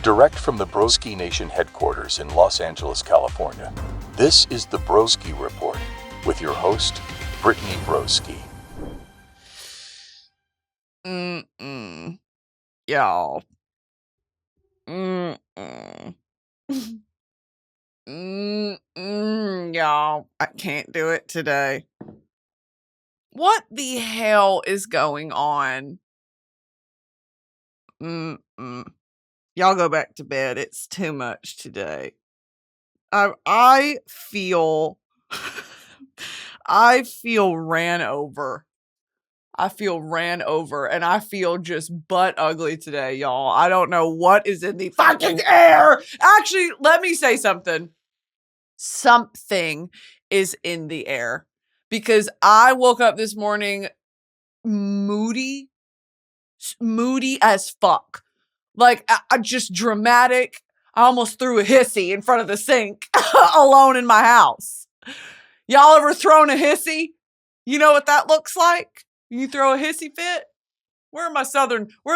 Direct from the Broski Nation headquarters in Los Angeles, California, this is the Broski Report with your host, Brittany Broski. Y'all. Y'all, I can't do it today. What the hell is going on? Y'all go back to bed. It's too much today. I feel I feel ran over. I feel ran over, and I feel just butt ugly today, y'all. I don't know what is in the fucking air. Actually, let me say something. Something is in the air, because I woke up this morning moody as fuck. Like, I just dramatic. I almost threw a hissy in front of the sink alone in my house. Y'all ever thrown a hissy? You know what that looks like? You throw a hissy fit? Where are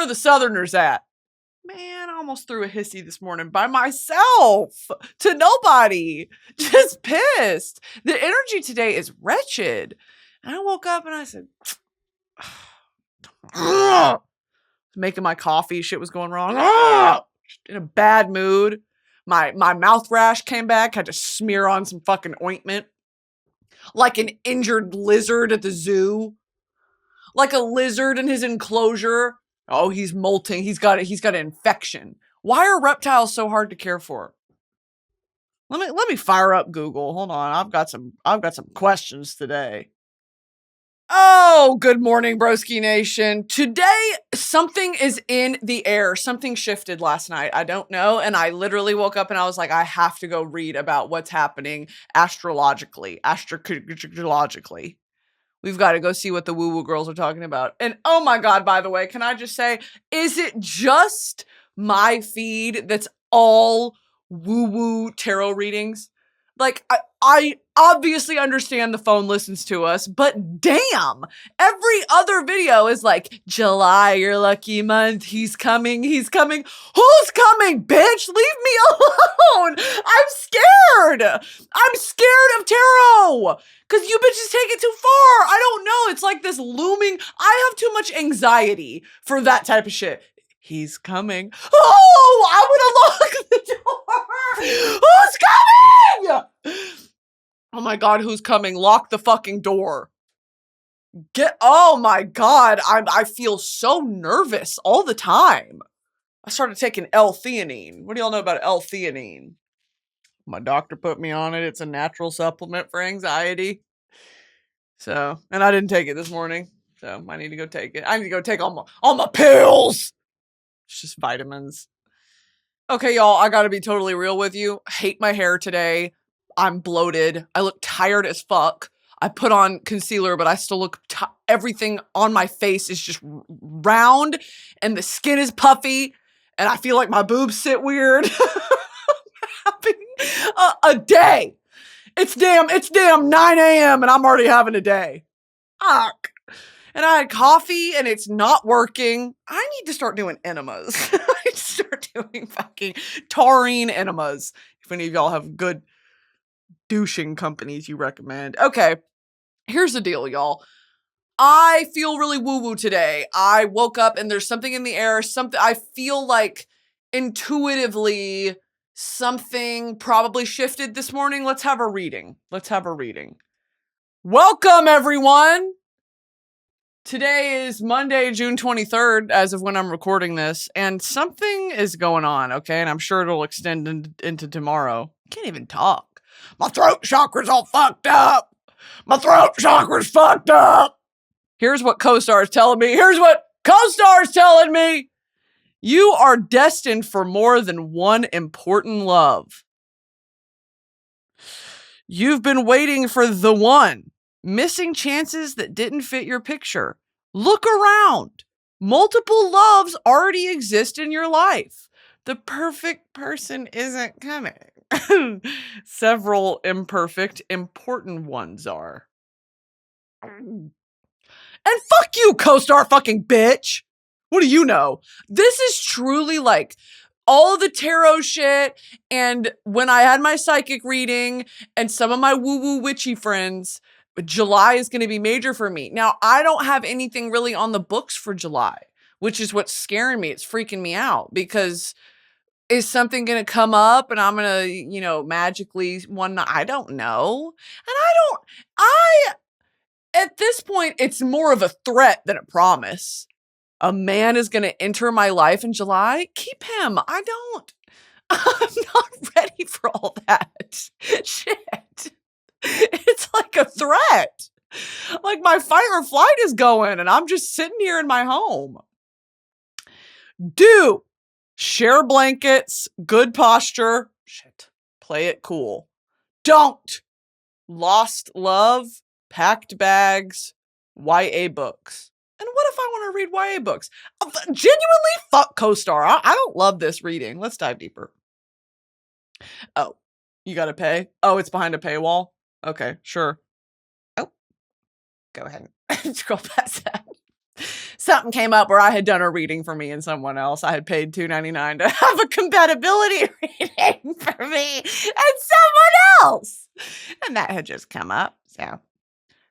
the Southerners at? Man, I almost threw a hissy this morning by myself to nobody. Just pissed. The energy today is wretched. And I woke up and I said, making my coffee, shit was going wrong. In a bad mood. My mouth rash came back, had to smear on some fucking ointment. Like an injured lizard at the zoo. Like a lizard in his enclosure. Oh, he's molting. He's got an infection. Why are reptiles so hard to care for? Let me fire up Google. Hold on. I've got some questions today. Oh, good morning, Broski Nation. Today, something is in the air. Something shifted last night. I don't know. And I literally woke up and I was like, I have to go read about what's happening astrologically. We've got to go see what the woo-woo girls are talking about. And oh my God, by the way, can I just say, is it just my feed that's all woo-woo tarot readings? Like, I obviously understand the phone listens to us, but damn, every other video is like, July, your lucky month, he's coming. Who's coming, bitch? Leave me alone. I'm scared of tarot, because you bitches take it too far. I don't know, it's like this looming, I have too much anxiety for that type of shit. He's coming. Oh, I would have locked the door. Who's coming? Oh my God, who's coming? Lock the fucking door. Oh my God, I feel so nervous all the time. I started taking L-theanine. What do y'all know about L-theanine? My doctor put me on it. It's a natural supplement for anxiety. So, and I didn't take it this morning. So I need to go take it. I need to go take all my pills. It's just vitamins. Okay, y'all, I gotta be totally real with you. Hate my hair today. I'm bloated. I look tired as fuck. I put on concealer, but I still look everything on my face is just round and the skin is puffy and I feel like my boobs sit weird. A day. It's damn 9 a.m. and I'm already having a day. Fuck. And I had coffee and it's not working. I need to start doing enemas. I need to start doing fucking taurine enemas. If any of y'all have good douching companies you recommend. Okay, here's the deal, y'all. I feel really woo-woo today. I woke up and there's something in the air. I feel like intuitively something probably shifted this morning. Let's have a reading. Welcome, everyone. Today is Monday, June 23rd, as of when I'm recording this, and something is going on, okay? And I'm sure it'll extend into tomorrow. I can't even talk. My throat chakra's all fucked up. Here's what co-star's telling me. You are destined for more than one important love. You've been waiting for the one. Missing chances that didn't fit your picture. Look around. Multiple loves already exist in your life. The perfect person isn't coming. Several imperfect, important ones are. And fuck you, co-star fucking bitch. What do you know? This is truly like all of the tarot shit, and when I had my psychic reading and some of my woo-woo witchy friends, July is going to be major for me. Now, I don't have anything really on the books for July, which is what's scaring me. It's freaking me out because is something going to come up and I'm going to, magically one night? I don't know. And at this point, it's more of a threat than a promise. A man is going to enter my life in July. Keep him. I'm not ready for all that shit. It's like a threat. Like my fight or flight is going and I'm just sitting here in my home. Do share blankets, good posture. Shit. Play it cool. Don't. Lost love, packed bags, YA books. And what if I want to read YA books? Genuinely, fuck co-star. I don't love this reading. Let's dive deeper. Oh, you got to pay? Oh, it's behind a paywall? Okay, sure. Oh, go ahead and scroll past that. Something came up where I had done a reading for me and someone else. I had paid $2.99 to have a compatibility reading for me and someone else. And that had just come up, so...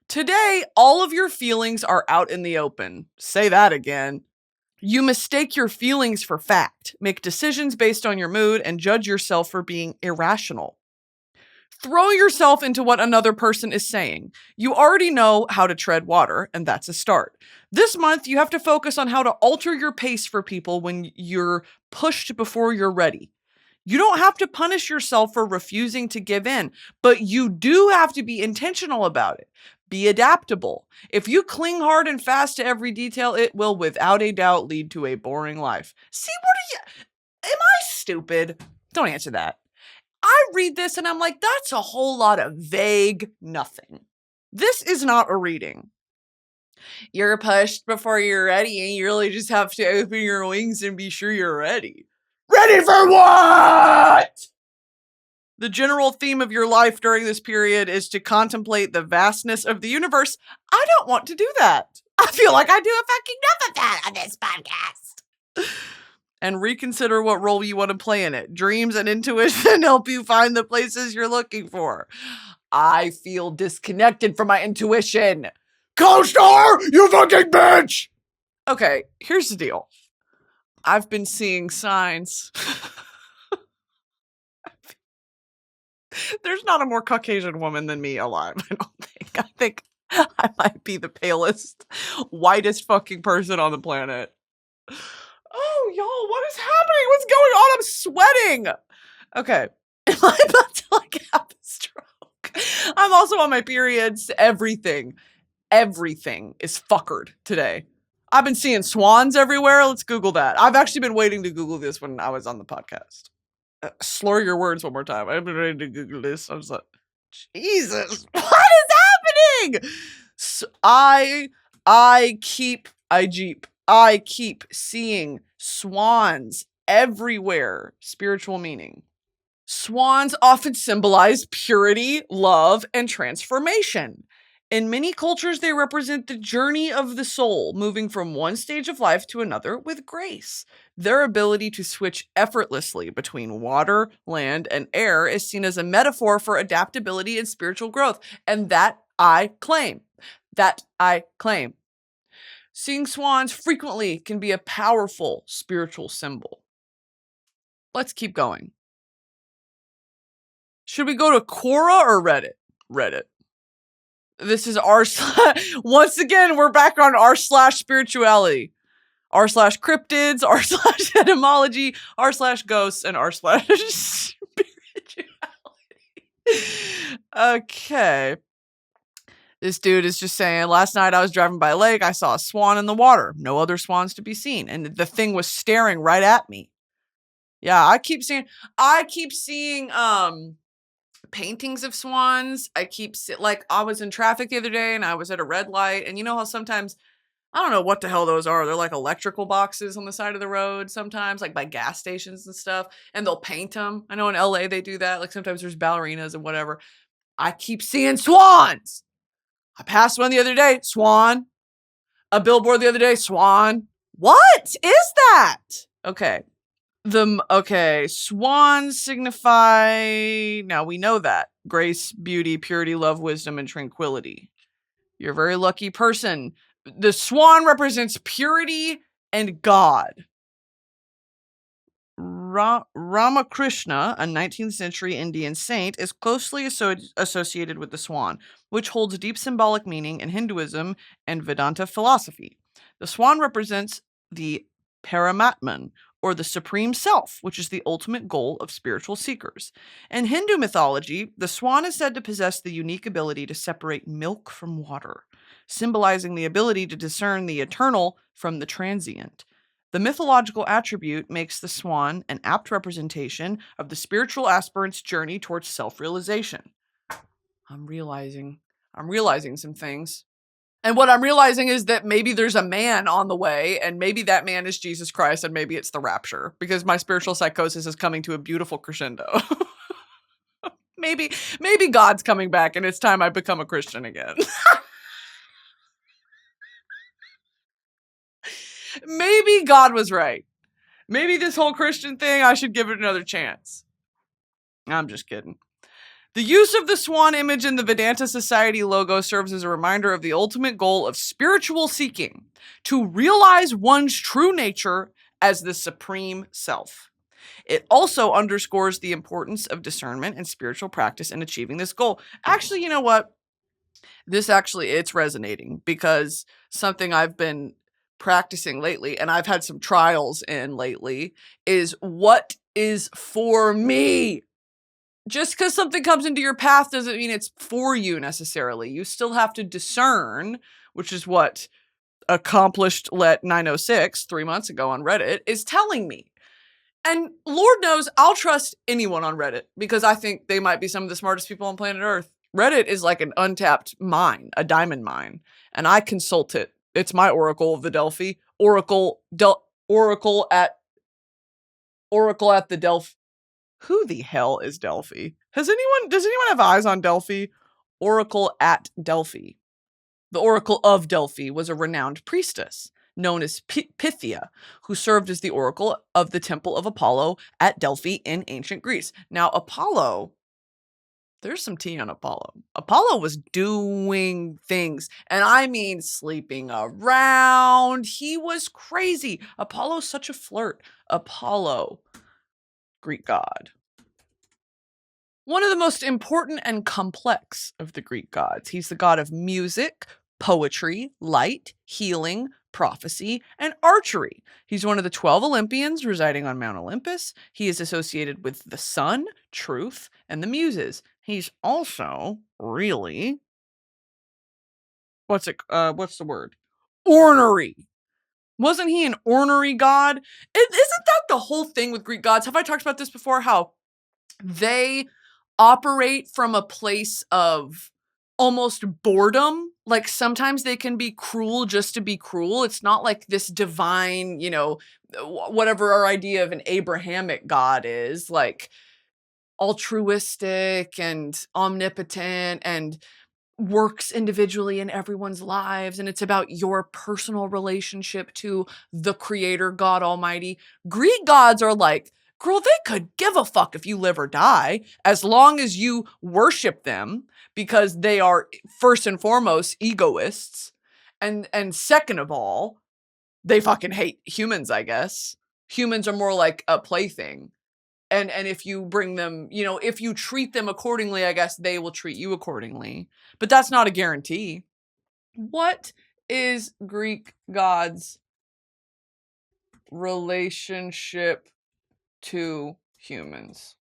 Today, all of your feelings are out in the open. Say that again. You mistake your feelings for fact, make decisions based on your mood, and judge yourself for being irrational. Throw yourself into what another person is saying. You already know how to tread water, and that's a start. This month, you have to focus on how to alter your pace for people when you're pushed before you're ready. You don't have to punish yourself for refusing to give in, but you do have to be intentional about it. Be adaptable. If you cling hard and fast to every detail, it will without a doubt lead to a boring life. See, am I stupid? Don't answer that. I read this and I'm like, that's a whole lot of vague nothing. This is not a reading. You're pushed before you're ready and you really just have to open your wings and be sure you're ready. Ready for what? The general theme of your life during this period is to contemplate the vastness of the universe. I don't want to do that. I feel like I do a fucking enough of that on this podcast. And reconsider what role you want to play in it. Dreams and intuition help you find the places you're looking for. I feel disconnected from my intuition. Co-star, you fucking bitch! Okay, here's the deal. I've been seeing signs. There's not a more Caucasian woman than me alive, I don't think. I think I might be the palest, whitest fucking person on the planet. Oh, y'all, what is happening? What's going on? I'm sweating. Okay. Am I about to have a stroke? I'm also on my periods. Everything is fuckered today. I've been seeing swans everywhere. Let's Google that. I've actually been waiting to Google this when I was on the podcast. Slur your words one more time. I've been ready to Google this. I was like, Jesus, what is happening? So I keep seeing swans everywhere. Spiritual meaning. Swans often symbolize purity, love, and transformation. In many cultures, they represent the journey of the soul, moving from one stage of life to another with grace. Their ability to switch effortlessly between water, land, and air is seen as a metaphor for adaptability and spiritual growth. And that I claim. Seeing swans frequently can be a powerful spiritual symbol. Let's keep going. Should we go to Quora or Reddit? Reddit. This is once again, we're back on r/spirituality. r/cryptids, r/etymology, r/ghosts, and r/spirituality. Okay. This dude is just saying, last night I was driving by a lake. I saw a swan in the water. No other swans to be seen. And the thing was staring right at me. Yeah, I keep seeing paintings of swans. I was in traffic the other day and I was at a red light, and you know how sometimes, I don't know what the hell those are. They're like electrical boxes on the side of the road sometimes, like by gas stations and stuff, and they'll paint them. I know in LA they do that. Like sometimes there's ballerinas and whatever. I keep seeing swans. I passed one the other day, swan. A billboard the other day, swan. What is that? Okay. Swans signify, now we know that, grace, beauty, purity, love, wisdom, and tranquility. You're a very lucky person. The swan represents purity and God. Ramakrishna, a 19th century Indian saint, is closely associated with the swan, which holds deep symbolic meaning in Hinduism and Vedanta philosophy. The swan represents the Paramatman, or the supreme self, which is the ultimate goal of spiritual seekers. In Hindu mythology, the swan is said to possess the unique ability to separate milk from water, symbolizing the ability to discern the eternal from the transient. The mythological attribute makes the swan an apt representation of the spiritual aspirant's journey towards self-realization. I'm realizing some things. And what I'm realizing is that maybe there's a man on the way, and maybe that man is Jesus Christ, and maybe it's the rapture, because my spiritual psychosis is coming to a beautiful crescendo. maybe God's coming back, and it's time I become a Christian again. Maybe God was right. Maybe this whole Christian thing, I should give it another chance. I'm just kidding. The use of the swan image in the Vedanta Society logo serves as a reminder of the ultimate goal of spiritual seeking, to realize one's true nature as the supreme self. It also underscores the importance of discernment and spiritual practice in achieving this goal. Actually, you know what? It's resonating, because something I've been practicing lately, and I've had some trials in lately, is what is for me. Just because something comes into your path doesn't mean it's for you necessarily. You still have to discern, which is what accomplished let 906 3 months ago on Reddit is telling me. And Lord knows I'll trust anyone on Reddit, because I think they might be some of the smartest people on planet Earth. Reddit is like an untapped mine, a diamond mine, and I consult it. It's my Oracle of the Delphi. Oracle at the Delphi. Who the hell is Delphi? Does anyone have eyes on Delphi? Oracle at Delphi. The Oracle of Delphi was a renowned priestess known as Pythia, who served as the oracle of the temple of Apollo at Delphi in ancient Greece. Now, Apollo, there's some tea on Apollo. Apollo was doing things, and I mean sleeping around. He was crazy. Apollo's such a flirt. Apollo, Greek god. One of the most important and complex of the Greek gods. He's the god of music, poetry, light, healing, prophecy, and archery. He's one of the 12 Olympians residing on Mount Olympus. He is associated with the sun, truth, and the muses. He's also really, what's the word? Ornery. Wasn't he an ornery god? Isn't that the whole thing with Greek gods? Have I talked about this before? How they operate from a place of almost boredom. Like sometimes they can be cruel just to be cruel. It's not like this divine, whatever our idea of an Abrahamic God is, like altruistic and omnipotent and works individually in everyone's lives, and it's about your personal relationship to the creator, God Almighty. Greek gods are like, girl, they could give a fuck if you live or die, as long as you worship them, because they are first and foremost egoists, and second of all, they fucking hate humans, I guess. Humans are more like a plaything. And if you bring them, if you treat them accordingly, I guess they will treat you accordingly. But that's not a guarantee. What is Greek gods' relationship to humans?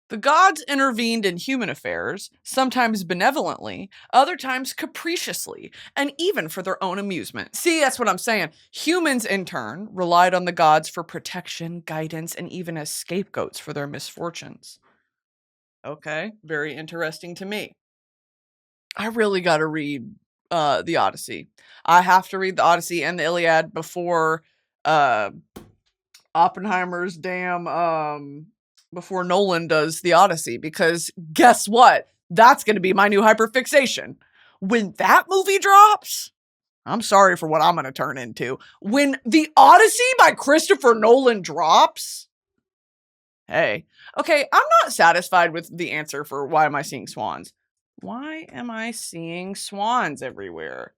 The gods intervened in human affairs, sometimes benevolently, other times capriciously, and even for their own amusement. See, that's what I'm saying. Humans, in turn, relied on the gods for protection, guidance, and even as scapegoats for their misfortunes. Okay, very interesting to me. I really got to read the Odyssey. I have to read the Odyssey and the Iliad before Oppenheimer's before Nolan does the Odyssey, because guess what? That's going to be my new hyperfixation. When that movie drops, I'm sorry for what I'm going to turn into. When the Odyssey by Christopher Nolan drops, Hey. Okay, I'm not satisfied with the answer for why am I seeing swans. Why am I seeing swans everywhere?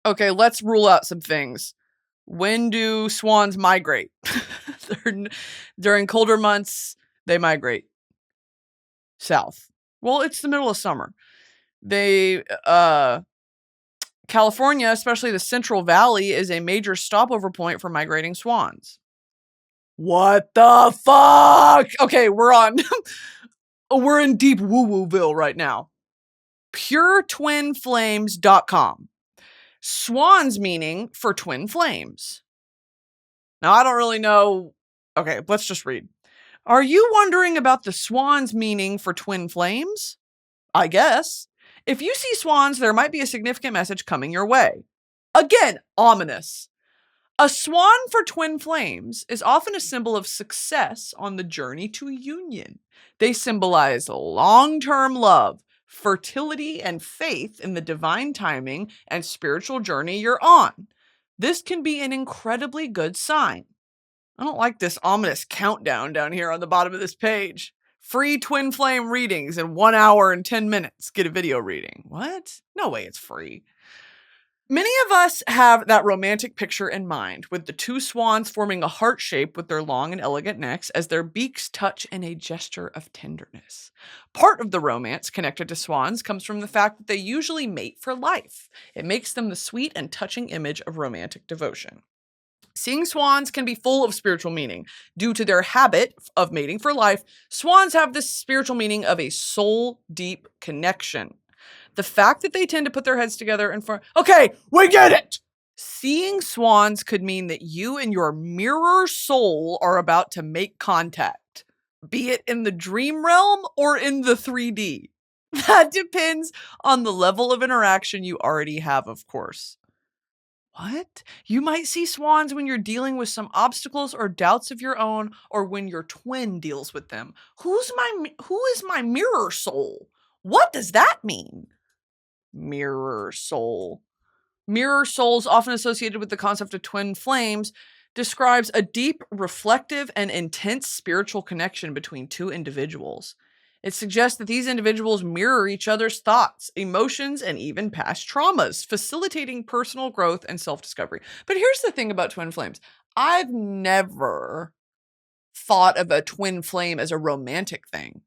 Okay, let's rule out some things. When do swans migrate? During colder months, they migrate south. Well, it's the middle of summer. California, especially the Central Valley, is a major stopover point for migrating swans. What the fuck? Okay, we're in deep woo-wooville right now. PureTwinFlames.com. Swans meaning for twin flames. Now, I don't really know. Okay, let's just read. Are you wondering about the swans meaning for twin flames? I guess. If you see swans, there might be a significant message coming your way. Again, ominous. A swan for twin flames is often a symbol of success on the journey to union. They symbolize long-term love, fertility, and faith in the divine timing and spiritual journey you're on. This can be an incredibly good sign. I don't like this ominous countdown down here on the bottom of this page. Free twin flame readings in 1 hour and 10 minutes. Get a video reading. What? No way it's free. Many of us have that romantic picture in mind, with the two swans forming a heart shape with their long and elegant necks as their beaks touch in a gesture of tenderness. Part of the romance connected to swans comes from the fact that they usually mate for life. It makes them the sweet and touching image of romantic devotion. Seeing swans can be full of spiritual meaning. Due to their habit of mating for life, swans have this spiritual meaning of a soul-deep connection. The fact that they tend to put their heads together in front... Okay, we get it! Seeing swans could mean that you and your mirror soul are about to make contact, be it in the dream realm or in the 3D. That depends on the level of interaction you already have, of course. What? You might see swans when you're dealing with some obstacles or doubts of your own, or when your twin deals with them. Who is my mirror soul? What does that mean? Mirror soul. Mirror souls, often associated with the concept of twin flames, describes a deep, reflective, and intense spiritual connection between two individuals. It suggests that these individuals mirror each other's thoughts, emotions, and even past traumas, facilitating personal growth and self-discovery. But here's the thing about twin flames. I've never thought of a twin flame as a romantic thing.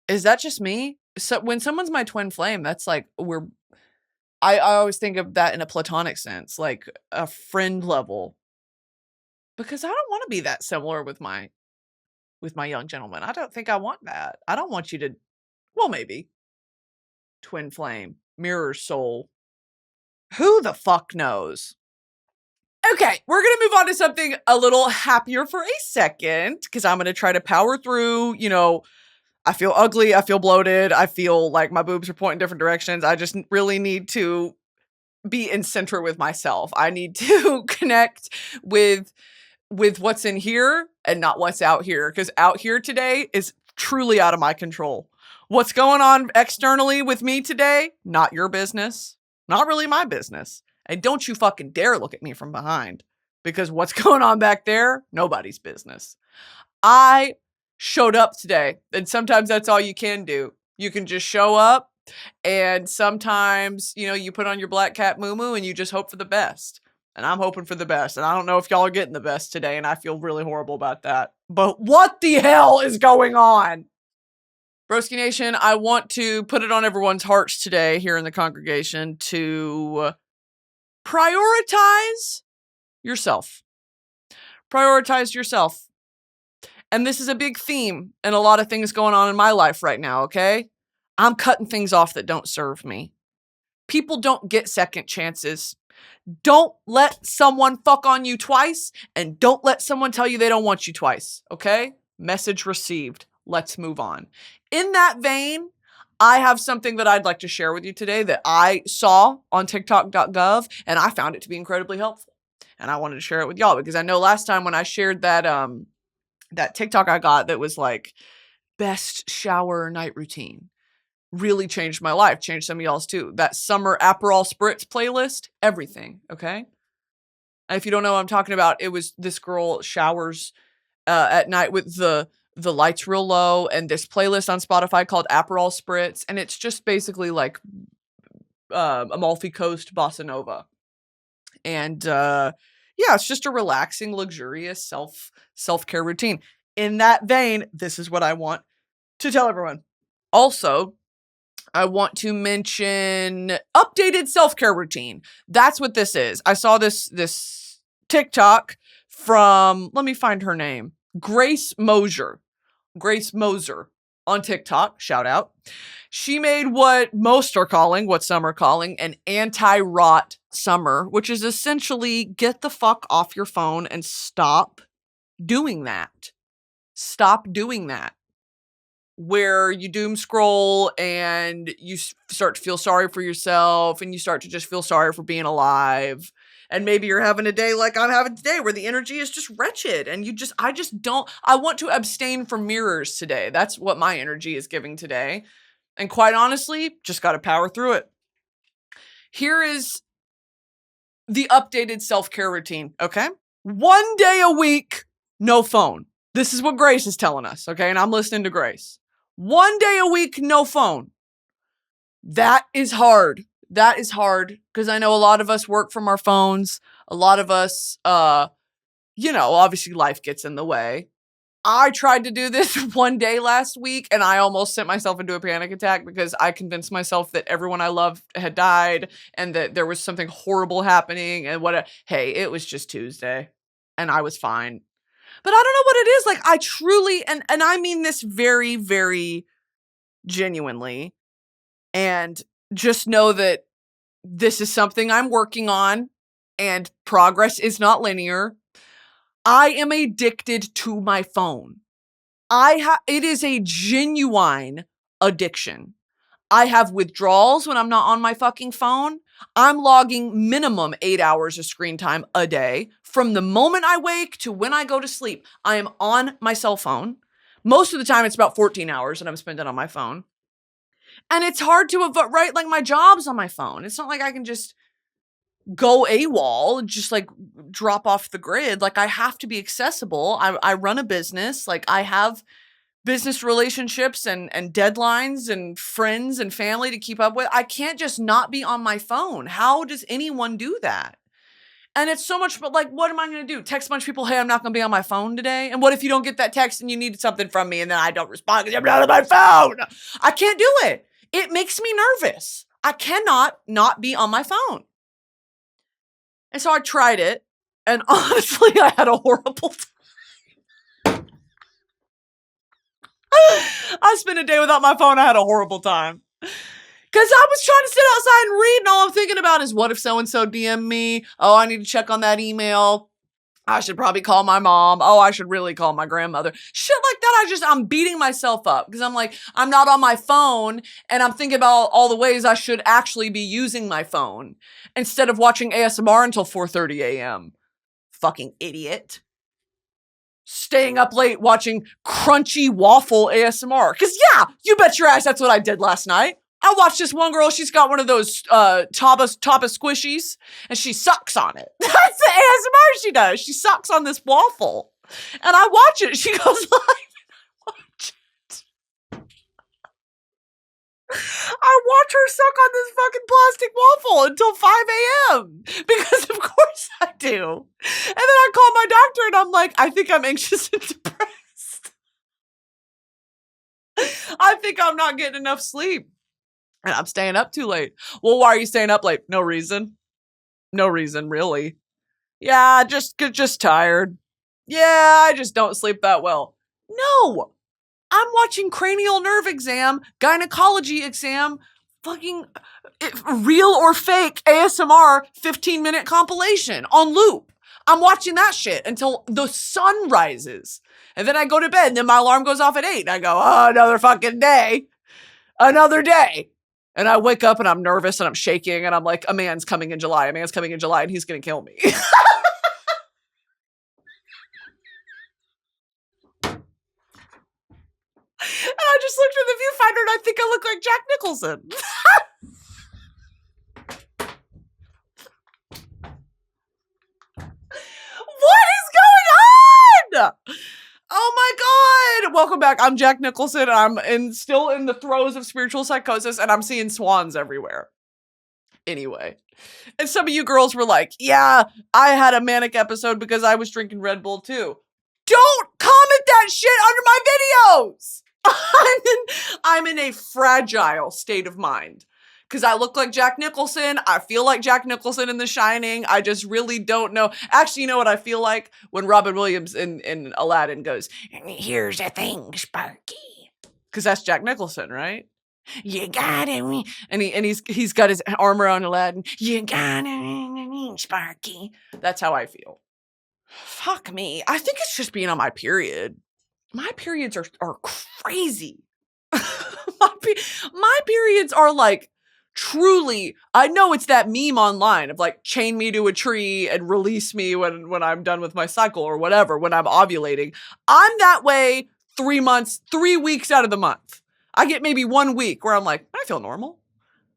Is that just me? So when someone's my twin flame, that's like I always think of that in a platonic sense, like a friend level. Because I don't want to be that similar with my young gentleman. I don't think I want that. I don't want you to, well, maybe. Twin flame, mirror soul. Who the fuck knows? Okay, we're going to move on to something a little happier for a second, because I'm going to try to power through, I feel ugly, I feel bloated, I feel like my boobs are pointing different directions. I just really need to be in center with myself. I need to connect with what's in here and not what's out here, because out here today is truly out of my control. What's going on externally with me today? Not your business. Not really my business. And don't you fucking dare look at me from behind, because what's going on back there? Nobody's business. I showed up today, and sometimes that's all you can do. You can just show up, and sometimes, you put on your black cat moo-moo and you just hope for the best. And I'm hoping for the best. And I don't know if y'all are getting the best today, and I feel really horrible about that. But what the hell is going on? Broski Nation, I want to put it on everyone's hearts today here in the congregation to prioritize yourself. Prioritize yourself. And this is a big theme and a lot of things going on in my life right now, okay? I'm cutting things off that don't serve me. People don't get second chances. Don't let someone fuck on you twice, and don't let someone tell you they don't want you twice, okay? Message received. Let's move on. In that vein, I have something that I'd like to share with you today that I saw on TikTok.gov, and I found it to be incredibly helpful. And I wanted to share it with y'all, because I know last time when I shared that TikTok I got that was like best shower night routine, really changed my life, changed some of y'all's too. That summer Aperol Spritz playlist, everything, okay? And if you don't know what I'm talking about, it was this girl showers at night with the lights real low, and this playlist on Spotify called Aperol Spritz, and it's just basically like Amalfi Coast bossa nova. And yeah, it's just a relaxing, luxurious self-care routine. In that vein, this is what I want to tell everyone. Also, I want to mention updated self-care routine. That's what this is. I saw this TikTok from, let me find her name, Grace Moser on TikTok, shout out. She made what most are calling, what some are calling, an anti-rot summer, which is essentially get the fuck off your phone and stop doing that. Stop doing that. Where you doom scroll and you start to feel sorry for yourself and you start to just feel sorry for being alive. And maybe you're having a day like I'm having today where the energy is just wretched and I want to abstain from mirrors today. That's what my energy is giving today. And quite honestly, just got to power through it. Here is the updated self-care routine, okay? 1 day a week, no phone. This is what Grace is telling us, okay? And I'm listening to Grace. 1 day a week, no phone. That is hard. That is hard because I know a lot of us work from our phones. A lot of us, obviously life gets in the way. I tried to do this 1 day last week and I almost sent myself into a panic attack because I convinced myself that everyone I loved had died and that there was something horrible happening and hey, it was just Tuesday and I was fine. But I don't know what it is. Like I truly, and I mean this very, very genuinely, and just know that this is something I'm working on and progress is not linear. I am addicted to my phone. It is a genuine addiction. I have withdrawals when I'm not on my fucking phone. I'm logging minimum 8 hours of screen time a day. From the moment I wake to when I go to sleep, I am on my cell phone. Most of the time, it's about 14 hours that I'm spending on my phone. And it's hard to avoid, right? Like my job's on my phone. It's not like I can just go AWOL and just like drop off the grid. Like I have to be accessible. I run a business. Like I have business relationships and deadlines and friends and family to keep up with. I can't just not be on my phone. How does anyone do that? And it's so much, but like, what am I going to do? Text a bunch of people, hey, I'm not going to be on my phone today. And what if you don't get that text and you need something from me and then I don't respond because I'm not on my phone? I can't do it. It makes me nervous. I cannot not be on my phone. And so I tried it. And honestly, I had a horrible time. I spent a day without my phone. I had a horrible time. Because I was trying to sit outside and read, and all I'm thinking about is, what if so-and-so DM me? Oh, I need to check on that email. I should probably call my mom. Oh, I should really call my grandmother. Shit like that, I'm beating myself up. Because I'm like, I'm not on my phone, and I'm thinking about all the ways I should actually be using my phone. Instead of watching ASMR until 4:30 a.m. Fucking idiot. Staying up late watching crunchy waffle ASMR. Because yeah, you bet your ass that's what I did last night. I watched this one girl, she's got one of those Taba squishies, and she sucks on it. That's the ASMR she does. She sucks on this waffle. And I watch it, she goes live, and I watch it. I watch her suck on this fucking plastic waffle until 5 a.m. Because of course I do. And then I call my doctor, and I'm like, I think I'm anxious and depressed. I think I'm not getting enough sleep. And I'm staying up too late. Well, why are you staying up late? No reason. No reason, really. Yeah, just tired. Yeah, I just don't sleep that well. No, I'm watching cranial nerve exam, gynecology exam, fucking real or fake ASMR 15-minute compilation on loop. I'm watching that shit until the sun rises. And then I go to bed, and then my alarm goes off at 8. And I go, oh, another fucking day. Another day. And I wake up and I'm nervous and I'm shaking and I'm like, a man's coming in July. A man's coming in July and he's going to kill me. And I just looked at the viewfinder and I think I look like Jack Nicholson. What is going on? my God. Welcome back. I'm Jack Nicholson. I'm still in the throes of spiritual psychosis, and I'm seeing swans everywhere. Anyway. And some of you girls were like, yeah, I had a manic episode because I was drinking Red Bull too. Don't comment that shit under my videos. I'm in a fragile state of mind because I look like Jack Nicholson. I feel like Jack Nicholson in The Shining. I just really don't know. Actually, you know what I feel like? When Robin Williams in Aladdin goes, here's the thing, Sparky. Because that's Jack Nicholson, right? You got it. And he's got his arm around Aladdin. You got it, Sparky. That's how I feel. Fuck me. I think it's just being on my period. My periods are crazy. my periods are like truly, I know it's that meme online of like chain me to a tree and release me when I'm done with my cycle or whatever, when I'm ovulating. I'm that way 3 weeks out of the month. I get maybe 1 week where I'm like, I feel normal.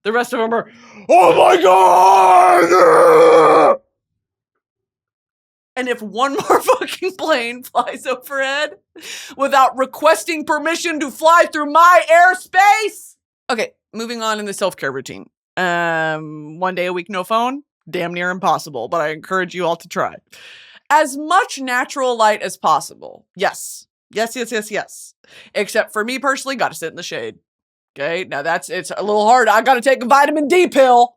The rest of them are, oh my God! And if one more fucking plane flies overhead without requesting permission to fly through my airspace. Okay, moving on in the self-care routine. 1 day a week, no phone. Damn near impossible, but I encourage you all to try. As much natural light as possible. Yes. Except for me personally, gotta sit in the shade. Okay, now it's a little hard. I gotta take a vitamin D pill.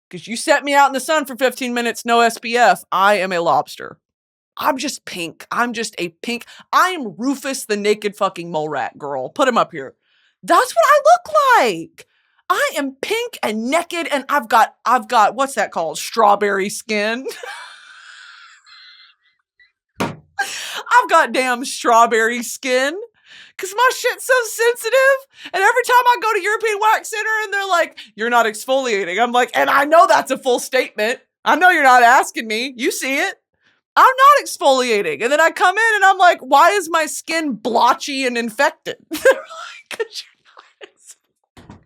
Because you set me out in the sun for 15 minutes, no SPF, I am a lobster. I'm just pink. I'm just a pink. I am Rufus the naked fucking mole rat girl. Put him up here. That's what I look like. I am pink and naked and I've got, what's that called? Strawberry skin. I've got damn strawberry skin. Because my shit's so sensitive. And every time I go to European Wax Center and they're like, you're not exfoliating. I'm like, and I know that's a full statement. I know you're not asking me. You see it. I'm not exfoliating. And then I come in and I'm like, why is my skin blotchy and infected? They're like, because you're not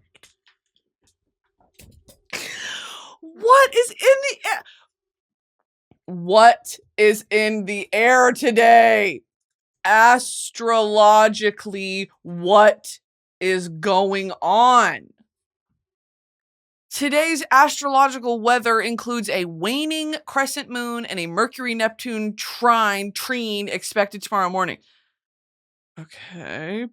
exfoliating. What is in the air? What is in the air today? Astrologically, what is going on? Today's astrological weather includes a waning crescent moon and a Mercury-Neptune trine expected tomorrow morning. Okay.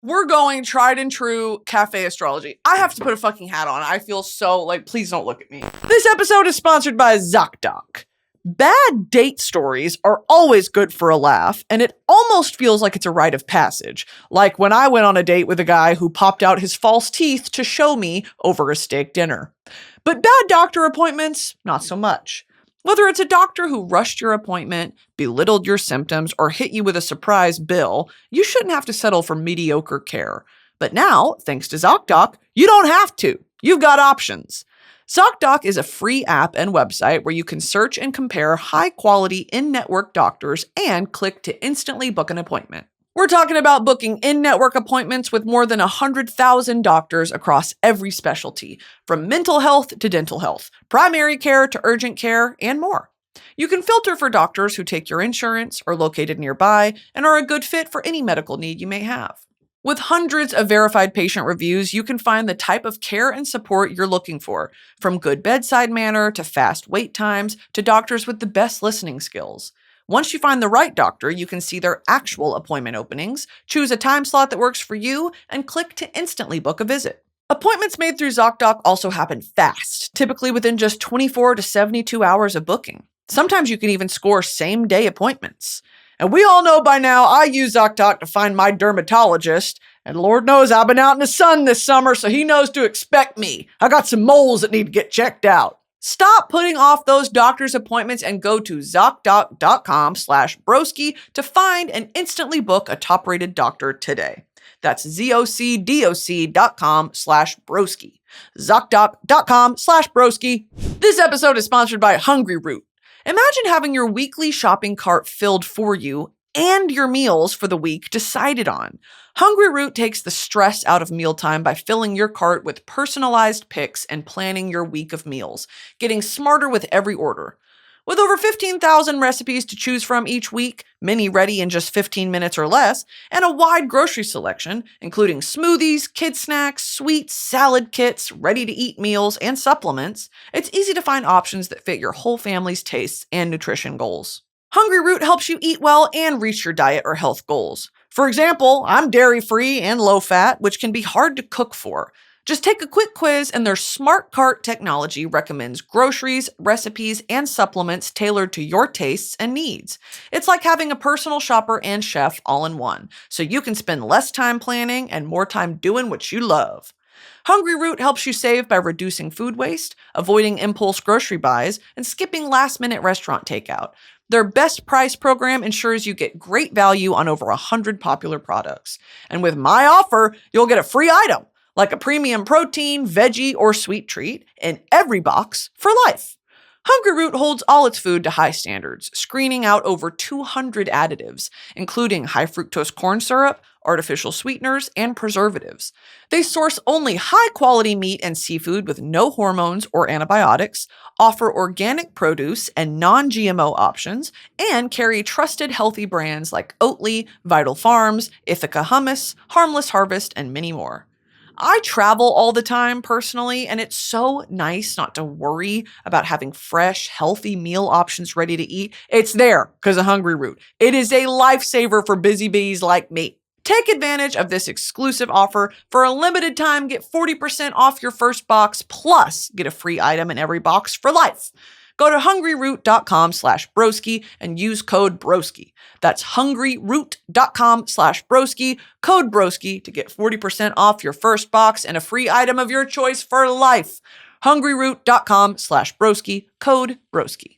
We're going tried and true cafe astrology. I have to put a fucking hat on. I feel so like, please don't look at me. This episode is sponsored by ZocDoc. Bad date stories are always good for a laugh, and it almost feels like it's a rite of passage. Like when I went on a date with a guy who popped out his false teeth to show me over a steak dinner. But bad doctor appointments, not so much. Whether it's a doctor who rushed your appointment, belittled your symptoms, or hit you with a surprise bill, you shouldn't have to settle for mediocre care. But now, thanks to ZocDoc, you don't have to. You've got options. ZocDoc is a free app and website where you can search and compare high-quality in-network doctors and click to instantly book an appointment. We're talking about booking in-network appointments with more than 100,000 doctors across every specialty, from mental health to dental health, primary care to urgent care, and more. You can filter for doctors who take your insurance, are located nearby, and are a good fit for any medical need you may have. With hundreds of verified patient reviews, you can find the type of care and support you're looking for, from good bedside manner to fast wait times to doctors with the best listening skills. Once you find the right doctor, you can see their actual appointment openings, choose a time slot that works for you, and click to instantly book a visit. Appointments made through ZocDoc also happen fast, typically within just 24 to 72 hours of booking. Sometimes you can even score same-day appointments. And we all know by now I use ZocDoc to find my dermatologist, and Lord knows I've been out in the sun this summer, so he knows to expect me. I got some moles that need to get checked out. Stop putting off those doctor's appointments and go to ZocDoc.com/broski to find and instantly book a top-rated doctor today. That's ZocDoc.com/broski. ZocDoc.com/broski. This episode is sponsored by Hungry Root. Imagine having your weekly shopping cart filled for you and your meals for the week decided on. Hungry Root takes the stress out of mealtime by filling your cart with personalized picks and planning your week of meals, getting smarter with every order. With over 15,000 recipes to choose from each week, many ready in just 15 minutes or less, and a wide grocery selection, including smoothies, kid snacks, sweets, salad kits, ready-to-eat meals, and supplements, it's easy to find options that fit your whole family's tastes and nutrition goals. Hungry Root helps you eat well and reach your diet or health goals. For example, I'm dairy-free and low-fat, which can be hard to cook for. Just take a quick quiz and their smart cart technology recommends groceries, recipes, and supplements tailored to your tastes and needs. It's like having a personal shopper and chef all in one, so you can spend less time planning and more time doing what you love. Hungry Root helps you save by reducing food waste, avoiding impulse grocery buys, and skipping last-minute restaurant takeout. Their best price program ensures you get great value on over 100 popular products. And with my offer, you'll get a free item, like a premium protein, veggie, or sweet treat, in every box for life. Hungry Root holds all its food to high standards, screening out over 200 additives, including high fructose corn syrup, artificial sweeteners, and preservatives. They source only high-quality meat and seafood with no hormones or antibiotics, offer organic produce and non-GMO options, and carry trusted healthy brands like Oatly, Vital Farms, Ithaca Hummus, Harmless Harvest, and many more. I travel all the time personally, and it's so nice not to worry about having fresh, healthy meal options ready to eat. It's there because of Hungry Root. It is a lifesaver for busy bees like me. Take advantage of this exclusive offer. For a limited time, get 40% off your first box, plus get a free item in every box for life. Go to hungryroot.com/broski and use code broski. That's hungryroot.com/broski, code broski to get 40% off your first box and a free item of your choice for life. hungryroot.com/broski, code broski.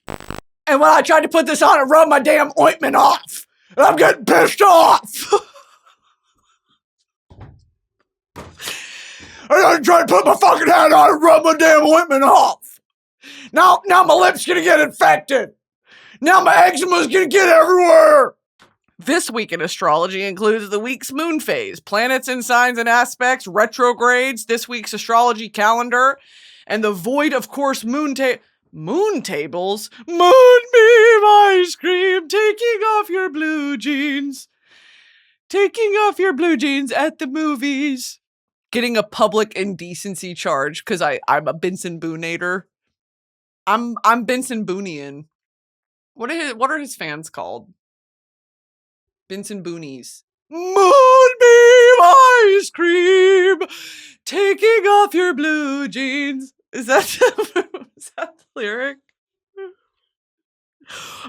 And when I tried to put this on, it rubbed my damn ointment off. And I'm getting pissed off. I tried to put my fucking hand on and rub my damn ointment off. Now my lips gonna get infected. Now my eczema's gonna get everywhere. This week in astrology includes the week's moon phase, planets and signs and aspects, retrogrades, this week's astrology calendar, and the void, of course, moon tables. Moonbeam ice cream, taking off your blue jeans. Taking off your blue jeans at the movies. Getting a public indecency charge because I'm a Benson Boonator. I'm Benson Boonian. What are his fans called? Benson Boonies. Moonbeam ice cream, taking off your blue jeans. Is that the lyric?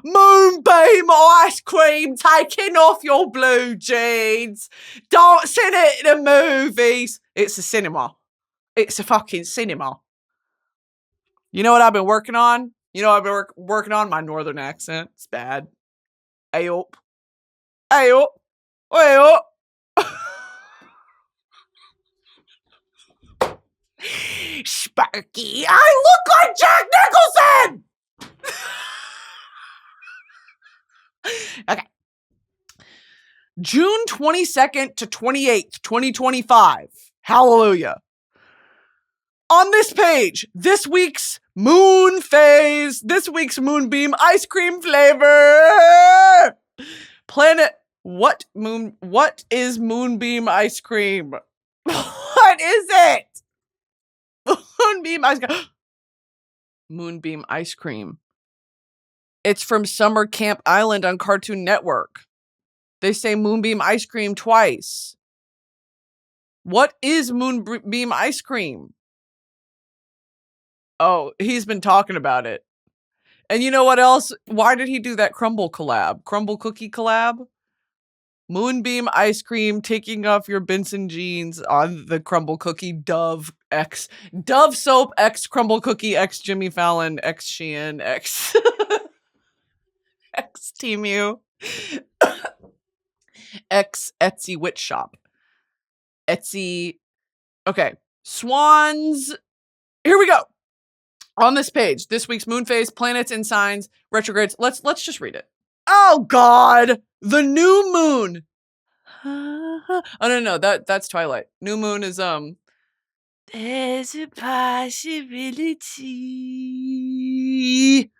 Moonbeam ice cream, taking off your blue jeans, dancing at the movies. It's a cinema. It's a fucking cinema. You know what I've been working on? I've been working on my northern accent. It's bad. Ayop. Ayop. Ayop. Sparky, I look like Jack Nicholson! Okay. June 22nd to 28th, 2025. Hallelujah. On this page, this week's moon phase, this week's Moonbeam ice cream flavor. Planet, what is Moonbeam ice cream? What is it? Moonbeam ice cream. Moonbeam ice cream. It's from Summer Camp Island on Cartoon Network. They say Moonbeam ice cream twice. What is Moonbeam ice cream? Oh, he's been talking about it. And you know what else? Why did he do that crumble cookie collab? Moonbeam ice cream, taking off your Benson jeans on the crumble cookie, Dove soap X crumble cookie X Jimmy Fallon X Shein X X Temu X Etsy Witch Shop. Etsy. Okay. Swans. Here we go. On this page, this week's moon phase, planets and signs, retrogrades. Let's just read it. Oh God, the new moon. Oh no, that's Twilight. New moon is There's a possibility.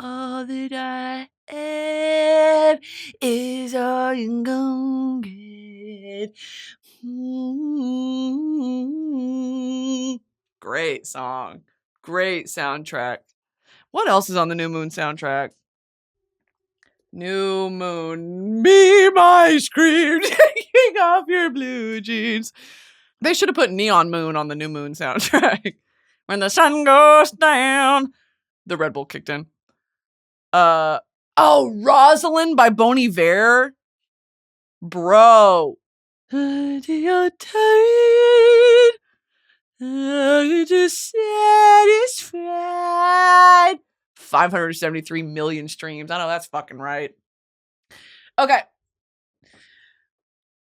All that I have is all you gon' get. Great song. Great soundtrack. What else is on the New Moon soundtrack? New Moonbeam Ice Cream. Taking off your blue jeans. They should have put Neon Moon on the New Moon soundtrack. When the sun goes down. The Red Bull kicked in. Rosalind by Bon Iver. Bro. You're tired. I'm just satisfied. 573 million streams. I know that's fucking right. Okay.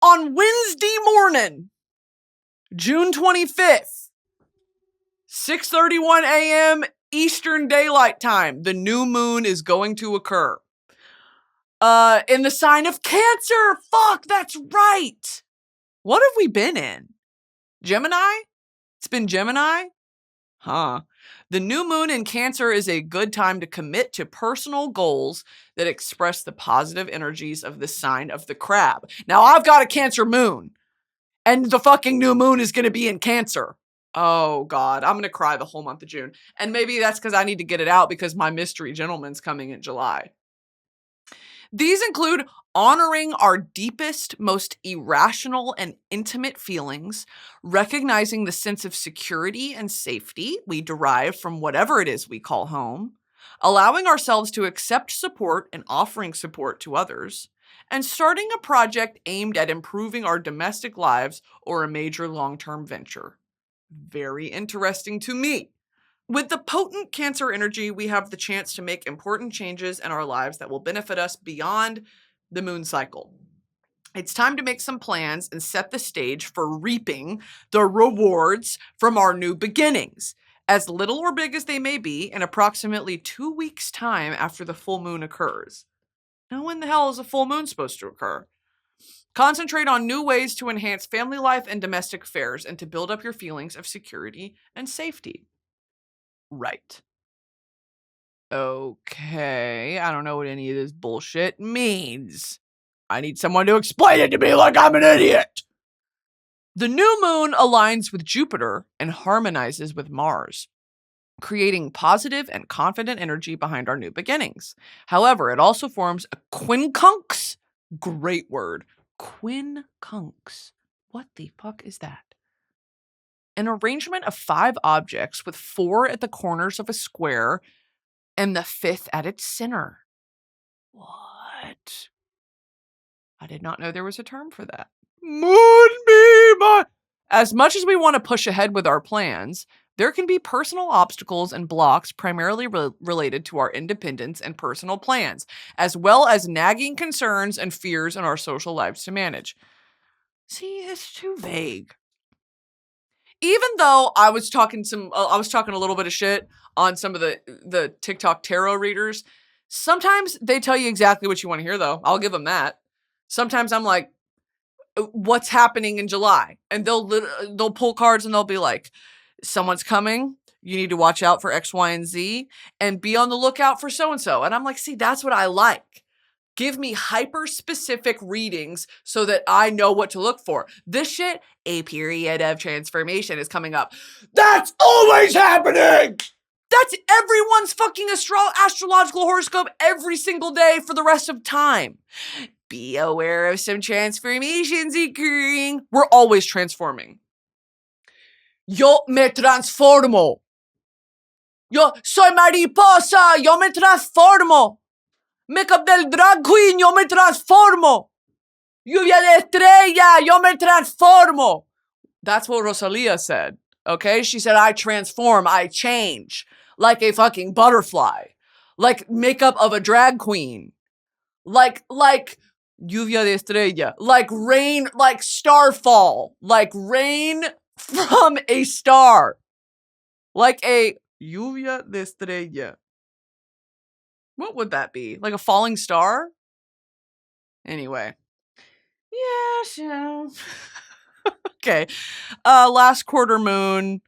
On Wednesday morning, June 25th, 6:31 a.m. Eastern Daylight Time, the new moon is going to occur. In the sign of Cancer. Fuck, that's right. What have we been in? Gemini? It's been Gemini? Huh. The new moon in Cancer is a good time to commit to personal goals that express the positive energies of the sign of the crab. Now, I've got a Cancer moon, and the fucking new moon is going to be in Cancer. Oh, God. I'm going to cry the whole month of June. And maybe that's because I need to get it out because my mystery gentleman's coming in July. These include honoring our deepest, most irrational and intimate feelings, recognizing the sense of security and safety we derive from whatever it is we call home, allowing ourselves to accept support and offering support to others, and starting a project aimed at improving our domestic lives or a major long-term venture. Very interesting to me. With the potent Cancer energy, we have the chance to make important changes in our lives that will benefit us beyond the moon cycle. It's time to make some plans and set the stage for reaping the rewards from our new beginnings, as little or big as they may be, in approximately 2 weeks' time after the full moon occurs. Now, when the hell is a full moon supposed to occur? Concentrate on new ways to enhance family life and domestic affairs and to build up your feelings of security and safety. Right. Okay, I don't know what any of this bullshit means. I need someone to explain it to me like I'm an idiot. The new moon aligns with Jupiter and harmonizes with Mars, creating positive and confident energy behind our new beginnings. However, it also forms a quincunx. Great word. Quincunx. What the fuck is that? An arrangement of 5 objects with 4 at the corners of a square and the 5th at its center. What? I did not know there was a term for that. Moonbeam! As much as we want to push ahead with our plans, there can be personal obstacles and blocks primarily related to our independence and personal plans, as well as nagging concerns and fears in our social lives to manage. See, it's too vague. Even though I was talking a little bit of shit on some of the TikTok tarot readers, sometimes they tell you exactly what you want to hear, though. I'll give them that. Sometimes I'm like, what's happening in July? And they'll pull cards and they'll be like, someone's coming. You need to watch out for X, Y, and Z and be on the lookout for so-and-so. And I'm like, see, that's what I like. Give me hyper-specific readings so that I know what to look for. This shit, a period of transformation is coming up. That's always happening! That's everyone's fucking astrological horoscope every single day for the rest of time. Be aware of some transformations occurring. We're always transforming. Yo me transformo. Yo soy mariposa. Yo me transformo. Makeup del drag queen, yo me transformo. Lluvia de estrella, yo me transformo. That's what Rosalia said, okay? She said, I transform, I change. Like a fucking butterfly. Like makeup of a drag queen. Like lluvia de estrella. Like rain, like starfall. Like rain from a star. Like a lluvia de estrella. What would that be? Like a falling star? Anyway. Yeah. Okay. Last quarter moon.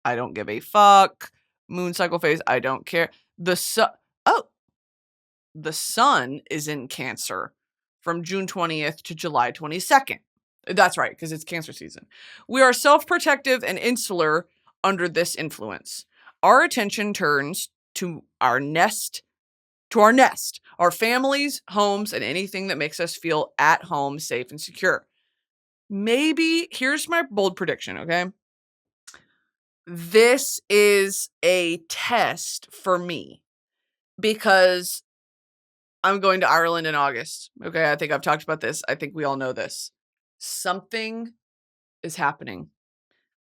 I don't give a fuck. Moon cycle phase. I don't care. Oh, the sun is in Cancer from June 20th to July 22nd. That's right, because it's Cancer season. We are self-protective and insular under this influence. Our attention turns to our nest, our families, homes, and anything that makes us feel at home, safe, and secure. Maybe, here's my bold prediction, okay? This is a test for me because I'm going to Ireland in August. Okay, I think I've talked about this. I think we all know this. Something is happening.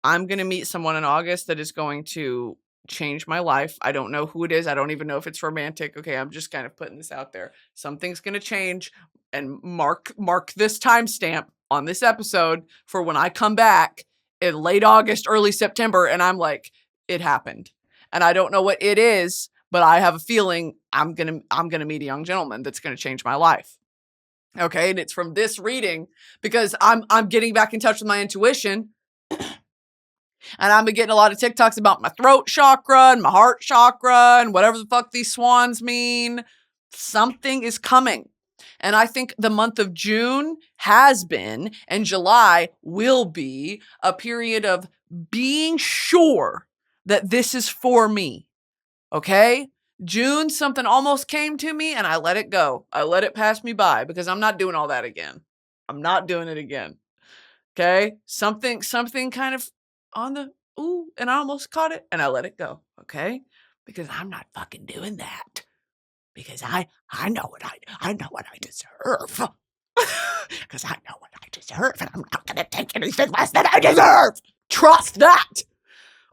I'm going to meet someone in August that is going to change my life. I don't know who it is. I don't even know if it's romantic. Okay, I'm just kind of putting this out there. Something's going to change, and mark this timestamp on this episode for when I come back in late August, early September, and I'm like, it happened. And I don't know what it is, but I have a feeling I'm going to meet a young gentleman that's going to change my life. Okay, and it's from this reading because I'm getting back in touch with my intuition. And I've been getting a lot of TikToks about my throat chakra and my heart chakra and whatever the fuck these swans mean. Something is coming. And I think the month of June has been, and July will be, a period of being sure that this is for me. Okay? June, something almost came to me and I let it go. I let it pass me by because I'm not doing all that again. I'm not doing it again. Okay? Something kind of on the ooh, and I almost caught it and I let it go. Okay? Because I'm not fucking doing that. Because I know what I know what I deserve. Because I know what I deserve and I'm not gonna take anything less than I deserve. Trust that.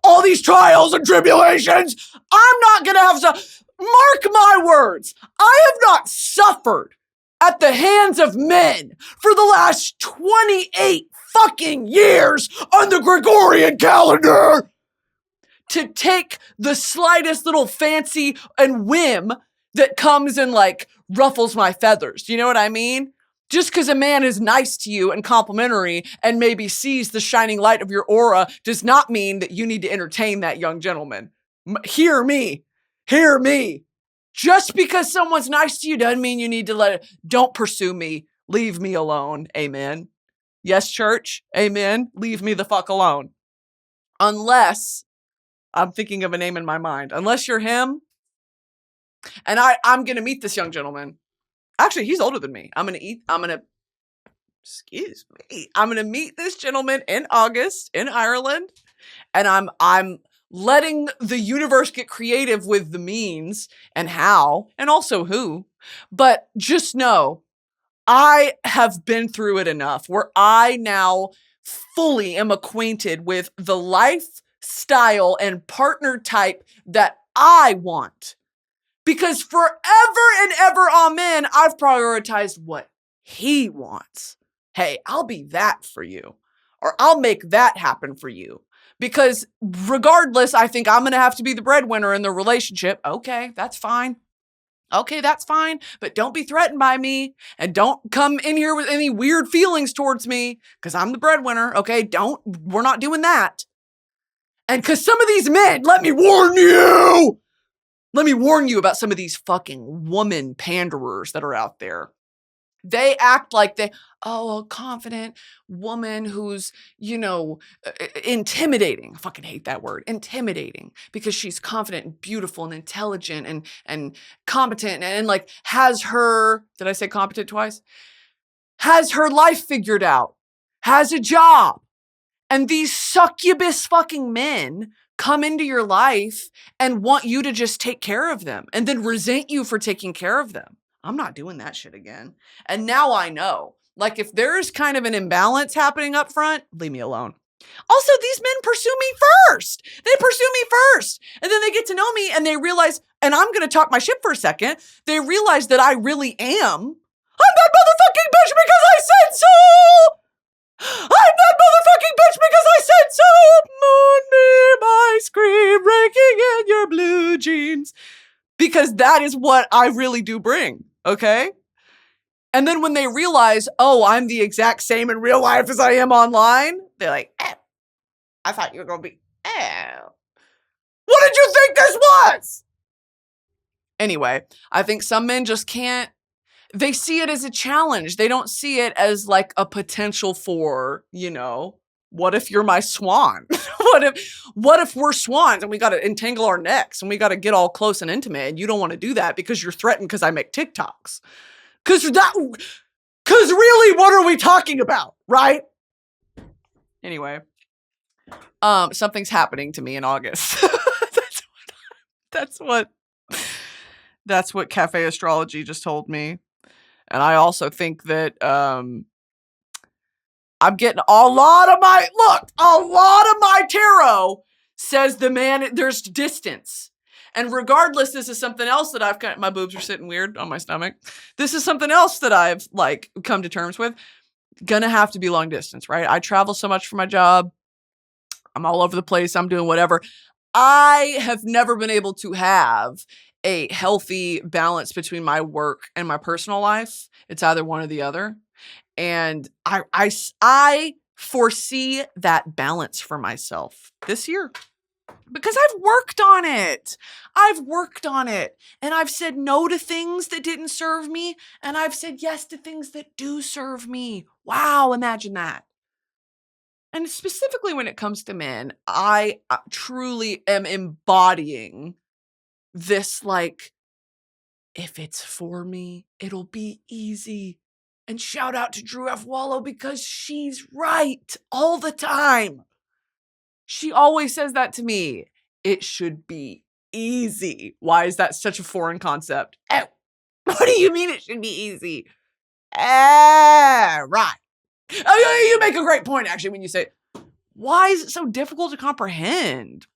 All these trials and tribulations, I'm not gonna have to mark my words. I have not suffered at the hands of men for the last 28 fucking years on the Gregorian calendar to take the slightest little fancy and whim that comes and like ruffles my feathers. Do you know what I mean? Just because a man is nice to you and complimentary and maybe sees the shining light of your aura does not mean that you need to entertain that young gentleman. Hear me. Hear me. Just because someone's nice to you doesn't mean you need to let it. Don't pursue me. Leave me alone. Amen. Yes, church. Amen. Leave me the fuck alone. Unless, I'm thinking of a name in my mind. Unless you're him. And I'm going to meet this young gentleman. Actually, he's older than me. I'm going to meet this gentleman in August in Ireland. And I'm letting the universe get creative with the means and how and also who. But just know, I have been through it enough where I now fully am acquainted with the lifestyle and partner type that I want. Because forever and ever, amen, I've prioritized what he wants. Hey, I'll be that for you. Or I'll make that happen for you. Because regardless, I think I'm going to have to be the breadwinner in the relationship. Okay, that's fine. Okay, that's fine. But don't be threatened by me. And don't come in here with any weird feelings towards me. Because I'm the breadwinner. Okay, we're not doing that. And because some of these men, let me warn you about some of these fucking woman panderers that are out there. They act like a confident woman who's, intimidating. I fucking hate that word. Intimidating. Because she's confident and beautiful and intelligent and competent and like has her, did I say competent twice? Has her life figured out. Has a job. And these succubus fucking men come into your life and want you to just take care of them and then resent you for taking care of them. I'm not doing that shit again. And now I know, like if there's kind of an imbalance happening up front, leave me alone. Also, these men pursue me first. They pursue me first. And then they get to know me and they realize, and I'm going to talk my shit for a second. They realize that I really am. I'm that motherfucking bitch because I said so. I'm that motherfucking bitch because I said so. Moonbeam Ice Cream raking in your blue jeans. Because that is what I really do bring, okay? And then when they realize, I'm the exact same in real life as I am online, they're like, I thought you were going to be, what did you think this was? Anyway, I think some men just can't, they see it as a challenge. They don't see it as like a potential for, what if you're my swan? what if we're swans and we got to entangle our necks and we got to get all close and intimate and you don't want to do that because you're threatened because I make TikToks. Cause really, what are we talking about? Right? Anyway, something's happening to me in August. That's what Cafe Astrology just told me. And I also think that I'm getting a lot of my tarot says there's distance. And regardless, this is something else that I've got, my boobs are sitting weird on my stomach. This is something else that I've come to terms with. Gonna have to be long distance, right? I travel so much for my job. I'm all over the place. I'm doing whatever. I have never been able to have a healthy balance between my work and my personal life. It's either one or the other. And I foresee that balance for myself this year because I've worked on it. And I've said no to things that didn't serve me. And I've said yes to things that do serve me. Wow, imagine that. And specifically when it comes to men, I truly am embodying this, if it's for me, it'll be easy. And shout out to Drew F. Wallow because she's right all the time. She always says that to me. It should be easy. Why is that such a foreign concept? Oh, what do you mean it should be easy? Right. Oh, you make a great point, actually, when you say, why is it so difficult to comprehend?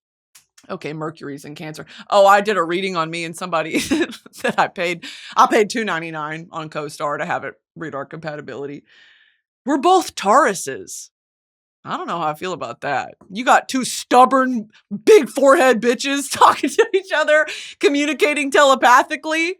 Okay, Mercury's in Cancer. Oh, I did a reading on me and somebody that I paid $2.99 on CoStar to have it read our compatibility. We're both Tauruses. I don't know how I feel about that. You got two stubborn, big forehead bitches talking to each other, communicating telepathically.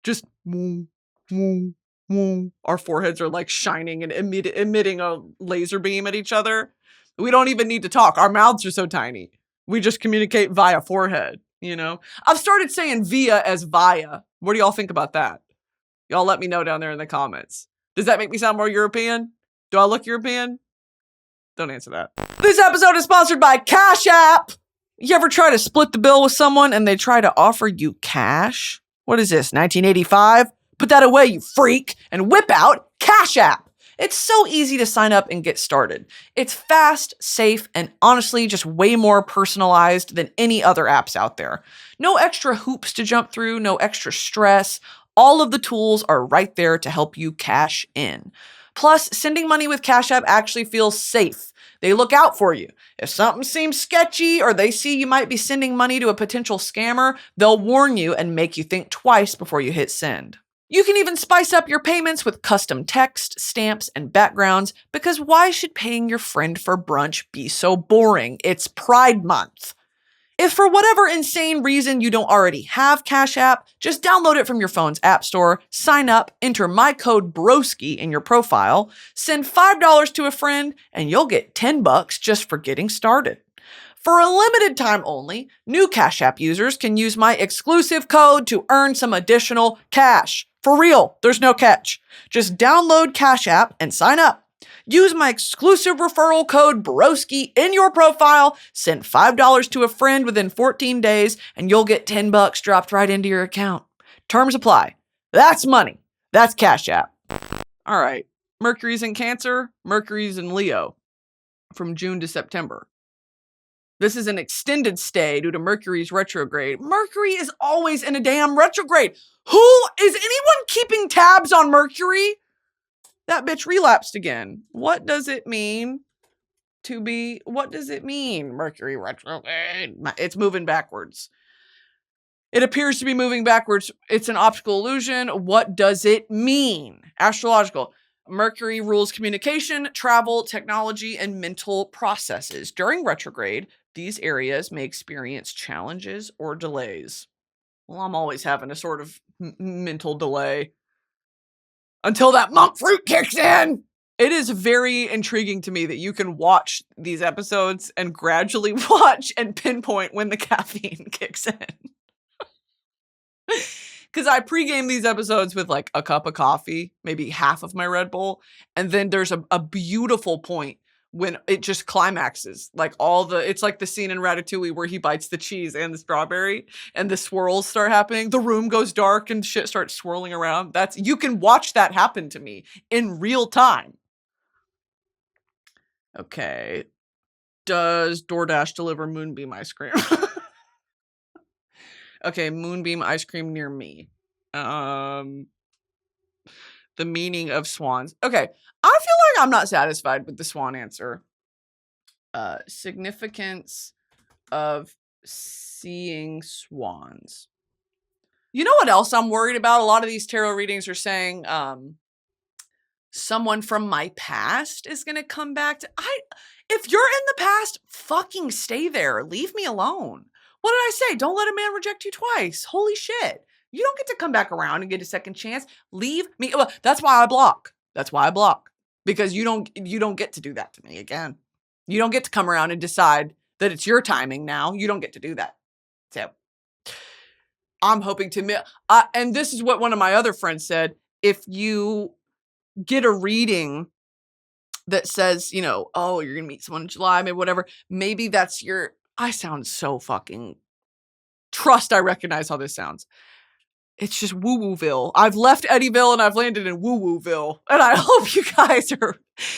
Just woo, woo, woo. Our foreheads are shining and emitting a laser beam at each other. We don't even need to talk. Our mouths are so tiny. We just communicate via forehead, I've started saying via as via. What do y'all think about that? Y'all let me know down there in the comments. Does that make me sound more European? Do I look European? Don't answer that. This episode is sponsored by Cash App. You ever try to split the bill with someone and they try to offer you cash? What is this, 1985? Put that away, you freak, and whip out Cash App. It's so easy to sign up and get started. It's fast, safe, and honestly just way more personalized than any other apps out there. No extra hoops to jump through, no extra stress. All of the tools are right there to help you cash in. Plus, sending money with Cash App actually feels safe. They look out for you. If something seems sketchy or they see you might be sending money to a potential scammer, they'll warn you and make you think twice before you hit send. You can even spice up your payments with custom text, stamps, and backgrounds, because why should paying your friend for brunch be so boring? It's Pride Month. If for whatever insane reason you don't already have Cash App, just download it from your phone's app store, sign up, enter my code BROSKI in your profile, send $5 to a friend, and you'll get $10 just for getting started. For a limited time only, new Cash App users can use my exclusive code to earn some additional cash. For real, there's no catch. Just download Cash App and sign up. Use my exclusive referral code BROSKI in your profile, send $5 to a friend within 14 days, and you'll get $10 dropped right into your account. Terms apply. That's money. That's Cash App. All right. Mercury's in Cancer. Mercury's in Leo from June to September. This is an extended stay due to Mercury's retrograde. Mercury is always in a damn retrograde. Is anyone keeping tabs on Mercury? That bitch relapsed again. What does it mean Mercury retrograde? It's moving backwards. It appears to be moving backwards. It's an optical illusion. What does it mean? Astrological. Mercury rules communication, travel, technology, and mental processes. During retrograde, these areas may experience challenges or delays. Well, I'm always having a sort of mental delay until that monk fruit kicks in. It is very intriguing to me that you can watch these episodes and gradually watch and pinpoint when the caffeine kicks in. Because I pregame these episodes with like a cup of coffee, maybe half of my Red Bull. And then there's a beautiful point when it just climaxes. Like it's like the scene in Ratatouille where he bites the cheese and the strawberry and the swirls start happening. The room goes dark and shit starts swirling around. You can watch that happen to me in real time. Okay. Does DoorDash deliver Moonbeam ice cream? Okay, Moonbeam ice cream near me. The meaning of swans. Okay, I feel like I'm not satisfied with the swan answer. Significance of seeing swans. You know what else I'm worried about? A lot of these tarot readings are saying someone from my past is going to come back to... If you're in the past, fucking stay there. Leave me alone. What did I say? Don't let a man reject you twice. Holy shit. You don't get to come back around and get a second chance. Leave me. Well, that's why I block. Because you don't get to do that to me again. You don't get to come around and decide that it's your timing now. You don't get to do that. So I'm hoping to... and this is what one of my other friends said. If you get a reading that says, oh, you're going to meet someone in July, maybe whatever. Maybe that's I sound so fucking... Trust I recognize how this sounds. It's just woo-wooville. I've left Eddyville and I've landed in woo-wooville. And I hope you guys are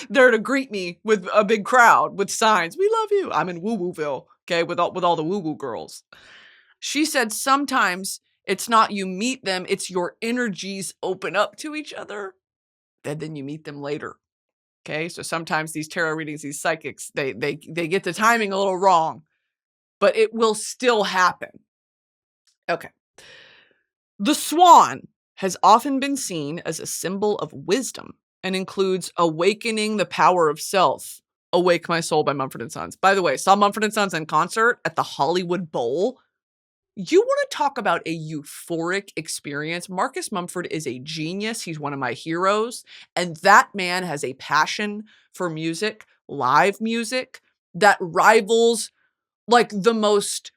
there to greet me with a big crowd with signs. We love you. I'm in woo-wooville, okay, with all the woo-woo girls. She said sometimes it's not you meet them, it's your energies open up to each other. And then you meet them later. Okay, so sometimes these tarot readings, these psychics, they get the timing a little wrong. But it will still happen. Okay. The swan has often been seen as a symbol of wisdom and includes awakening the power of self. Awake My Soul by Mumford Sons. By the way, saw Mumford Sons in concert at the Hollywood Bowl. You want to talk about a euphoric experience? Marcus Mumford is a genius. He's one of my heroes. And that man has a passion for music, live music, that rivals like the most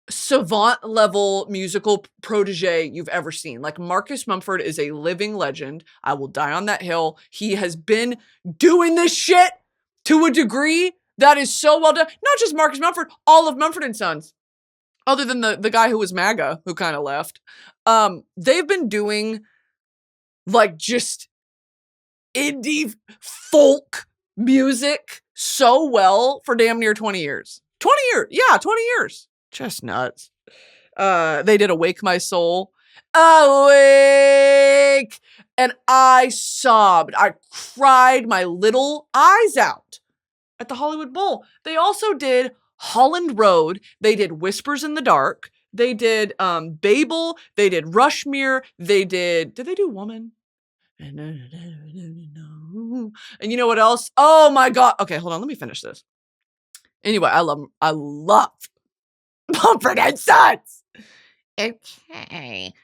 savant level musical protege you've ever seen. Like Marcus Mumford is a living legend. I will die on that hill. He has been doing this shit to a degree that is so well done. Not just Marcus Mumford, all of Mumford and Sons. Other than the guy who was MAGA, who kind of left. They've been doing like just indie folk music so well for damn near 20 years. 20 years. Yeah, 20 years. Just nuts. They did Awake My Soul. Awake! And I sobbed. I cried my little eyes out at the Hollywood Bowl. They also did Holland Road. They did Whispers in the Dark. They did Babel. They did Rushmere. Did they do Woman? And you know what else? Oh my God. Okay, hold on. Let me finish this. Anyway, I love Mumford and Sons. Okay.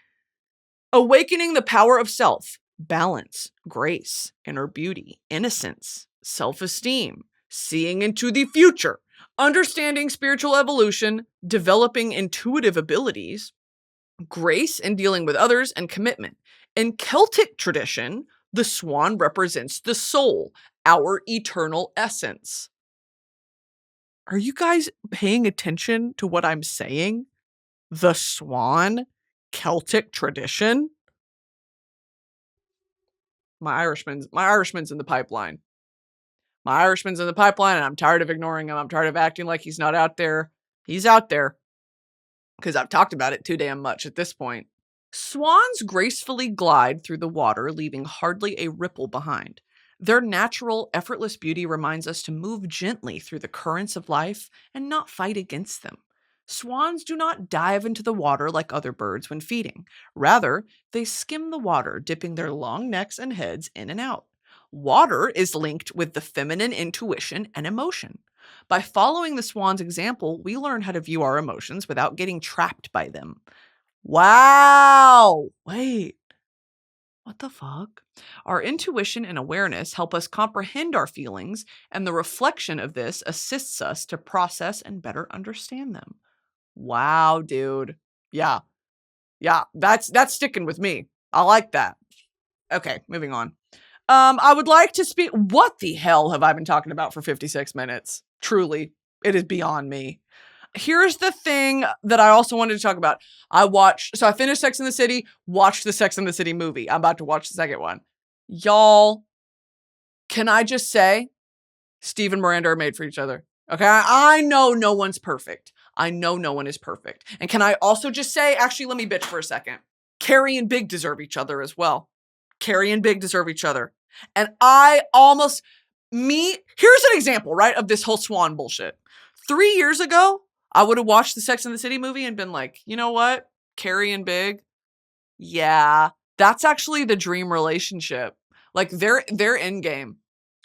Awakening the power of self, balance, grace, inner beauty, innocence, self-esteem, seeing into the future, understanding spiritual evolution, developing intuitive abilities, grace in dealing with others, and commitment. In Celtic tradition, the swan represents the soul, our eternal essence. Are you guys paying attention to what I'm saying? The swan, Celtic tradition. My Irishman's in the pipeline. And I'm tired of ignoring him. I'm tired of acting like he's not out there. He's out there. Because I've talked about it too damn much at this point. Swans gracefully glide through the water, leaving hardly a ripple behind. Their natural, effortless beauty reminds us to move gently through the currents of life and not fight against them. Swans do not dive into the water like other birds when feeding. Rather, they skim the water, dipping their long necks and heads in and out. Water is linked with the feminine intuition and emotion. By following the swan's example, we learn how to view our emotions without getting trapped by them. Wow! Wait. What the fuck? Our intuition and awareness help us comprehend our feelings, and the reflection of this assists us to process and better understand them. Wow, dude. Yeah. Yeah, that's sticking with me. I like that. Okay, moving on. I would like to speak. What the hell have I been talking about for 56 minutes? Truly, it is beyond me. Here's the thing that I also wanted to talk about. So I finished Sex and the City, watched the Sex and the City movie. I'm about to watch the second one. Y'all, can I just say, Steve and Miranda are made for each other. Okay, I know no one's perfect. I know no one is perfect. And can I also just say, actually, let me bitch for a second. Carrie and Big deserve each other as well. Carrie and Big deserve each other. And here's an example, right, of this whole Swan bullshit. 3 years ago, I would have watched the Sex and the City movie and been like, you know what? Carrie and Big, yeah, that's actually the dream relationship. Like, they're in game.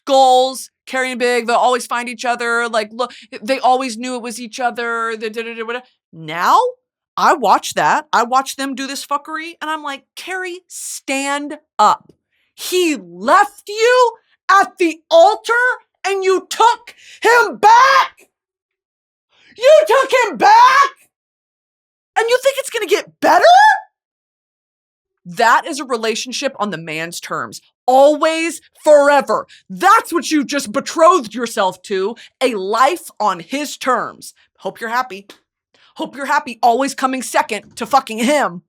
Goals, Carrie and Big, they'll always find each other. Like, look, they always knew it was each other. Now, I watch that. I watch them do this fuckery, and I'm like, Carrie, stand up. He left you at the altar, and you took him back. You took him back? And you think it's going to get better? That is a relationship on the man's terms. Always, forever. That's what you just betrothed yourself to. A life on his terms. Hope you're happy. Hope you're happy. Always coming second to fucking him.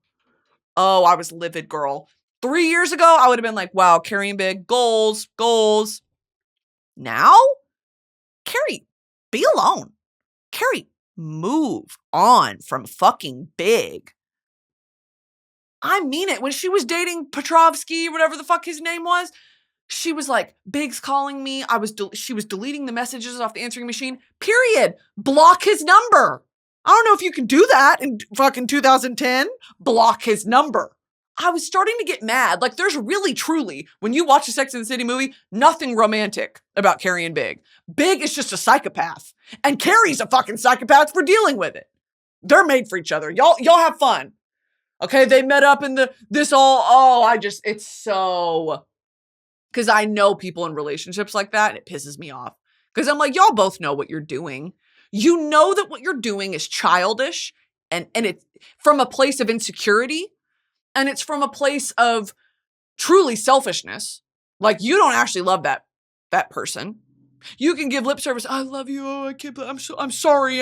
Oh, I was livid, girl. 3 years ago, I would have been like, wow, Carrie and Big, goals. Now? Carrie, be alone. Carrie, move on from fucking Big. I mean it. When she was dating Petrovsky, whatever the fuck his name was, she was like, Big's calling me. She was deleting the messages off the answering machine. Period. Block his number. I don't know if you can do that in fucking 2010. Block his number. I was starting to get mad. Like, there's really, truly, when you watch a Sex and the City movie, nothing romantic about Carrie and Big. Big is just a psychopath. And Carrie's a fucking psychopath for dealing with it. They're made for each other. Y'all have fun. Okay, they met up in it's so, because I know people in relationships like that, and it pisses me off. Because I'm like, y'all both know what you're doing. You know that what you're doing is childish, and it's from a place of insecurity, and it's from a place of truly selfishness. Like, you don't actually love that person. You can give lip service. I love you. Oh, I can't believe I'm sorry.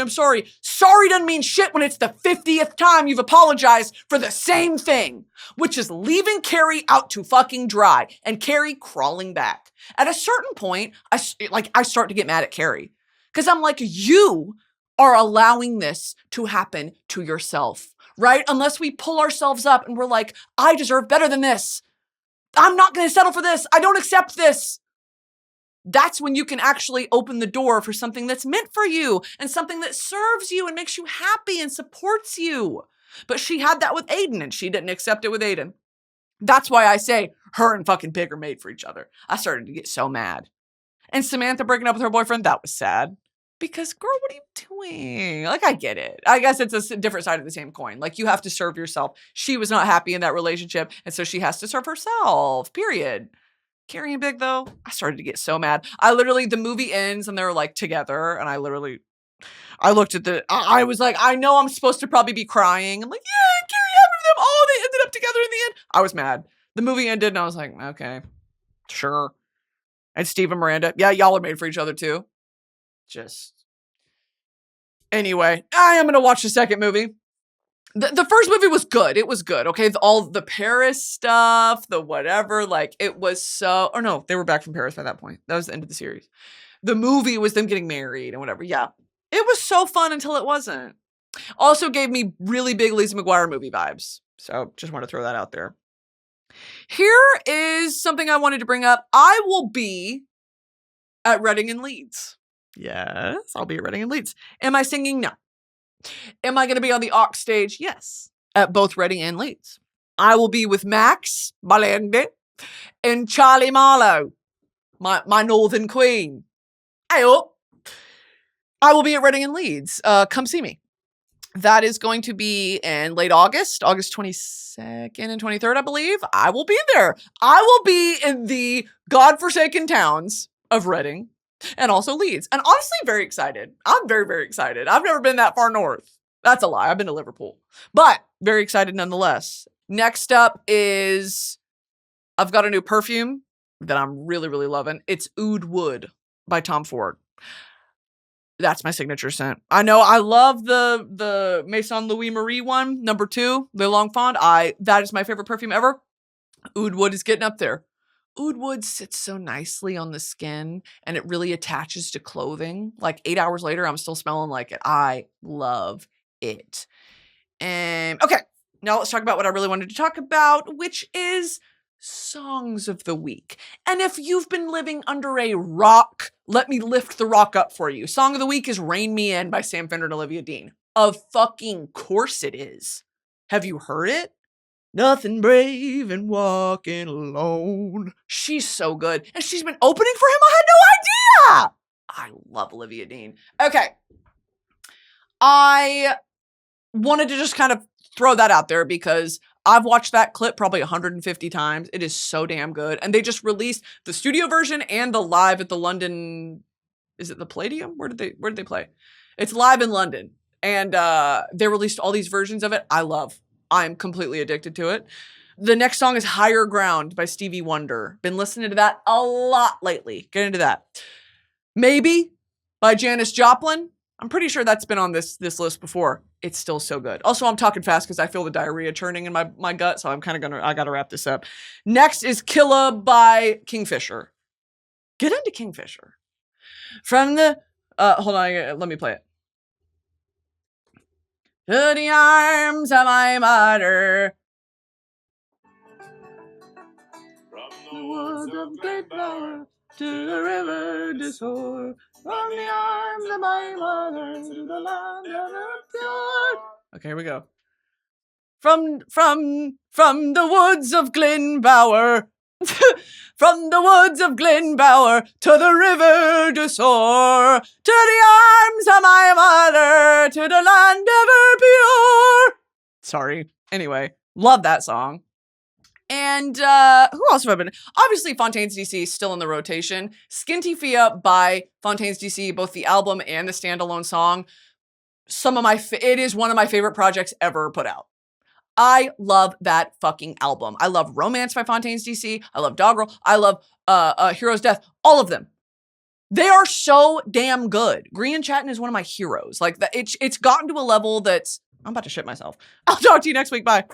Sorry doesn't mean shit when it's the 50th time you've apologized for the same thing, which is leaving Carrie out to fucking dry and Carrie crawling back. At a certain point, I start to get mad at Carrie because I'm like, you are allowing this to happen to yourself, right? Unless we pull ourselves up and we're like, I deserve better than this. I'm not going to settle for this. I don't accept this. That's when you can actually open the door for something that's meant for you and something that serves you and makes you happy and supports you. But she had that with Aiden and she didn't accept it with Aiden. That's why I say her and fucking Big are made for each other. I started to get so mad. And Samantha breaking up with her boyfriend, that was sad. Because, girl, what are you doing? Like, I get it. I guess it's a different side of the same coin. Like, you have to serve yourself. She was not happy in that relationship, and so she has to serve herself, period. Carrie and Big, though, I started to get so mad. The movie ends and they're like together. And I looked at I was like, I know I'm supposed to probably be crying. I'm like, yeah, Carrie happy with them. Oh, they ended up together in the end. I was mad. The movie ended and I was like, okay, sure. And Steve and Miranda, yeah, y'all are made for each other too. Anyway, I am going to watch the second movie. The first movie was good. It was good. Okay. All the Paris stuff, the whatever, like it was so, or no, they were back from Paris by that point. That was the end of the series. The movie was them getting married and whatever. Yeah. It was so fun until it wasn't. Also gave me really big Lizzie McGuire movie vibes. So just want to throw that out there. Here is something I wanted to bring up. I will be at Reading and Leeds. Yes, I'll be at Reading and Leeds. Am I singing? No. Am I going to be on the aux stage? Yes. At both Reading and Leeds. I will be with Max Malende and Charlie Marlowe, my Northern Queen. I will be at Reading and Leeds. Come see me. That is going to be in late August 22nd and 23rd, I believe. I will be there. I will be in the godforsaken towns of Reading and also Leeds. And honestly, very excited. I'm very, very excited. I've never been that far north. That's a lie. I've been to Liverpool. But very excited nonetheless. Next up is, I've got a new perfume that I'm really, really loving. It's Oud Wood by Tom Ford. That's my signature scent. I know I love the Maison Louis Marie one, number 2, Le L'Enfant. That is my favorite perfume ever. Oud Wood is getting up there. Oud Wood sits so nicely on the skin and it really attaches to clothing. Like 8 hours later, I'm still smelling like it. I love it. And okay, now let's talk about what I really wanted to talk about, which is songs of the week. And if you've been living under a rock, let me lift the rock up for you. Song of the week is Rain Me In by Sam Fender and Olivia Dean. Of fucking course it is. Have you heard it? Nothing brave in walking alone. She's so good. And she's been opening for him. I had no idea. I love Olivia Dean. Okay. I wanted to just kind of throw that out there because I've watched that clip probably 150 times. It is so damn good. And they just released the studio version and the live at the London, is it the Palladium? Where did they play? It's live in London. And they released all these versions of it. I'm completely addicted to it. The next song is Higher Ground by Stevie Wonder. Been listening to that a lot lately. Get into that. Maybe by Janis Joplin. I'm pretty sure that's been on this list before. It's still so good. Also, I'm talking fast because I feel the diarrhea churning in my gut, so I'm kind of I gotta wrap this up. Next is Killeagh by Kingfishr. Get into Kingfishr. From the, hold on, let me play it. To the arms of my mother. From the woods of great power to the river to soar. From the arms of my mother to the land of the pure. Okay, here we go. From the woods of Glenbower. From the woods of Glenbower to the river to soar. To the arms of my mother, to the land ever pure. Sorry. Anyway, love that song. And who else have I been? Obviously, Fontaines D.C. still in the rotation. Skinty Fia by Fontaines D.C., both the album and the standalone song. It is one of my favorite projects ever put out. I love that fucking album. I love Romance by Fontaines D.C. I love Doggerel. I love Hero's Death. All of them. They are so damn good. Grian Chatten is one of my heroes. Like, it's gotten to a level that's... I'm about to shit myself. I'll talk to you next week. Bye.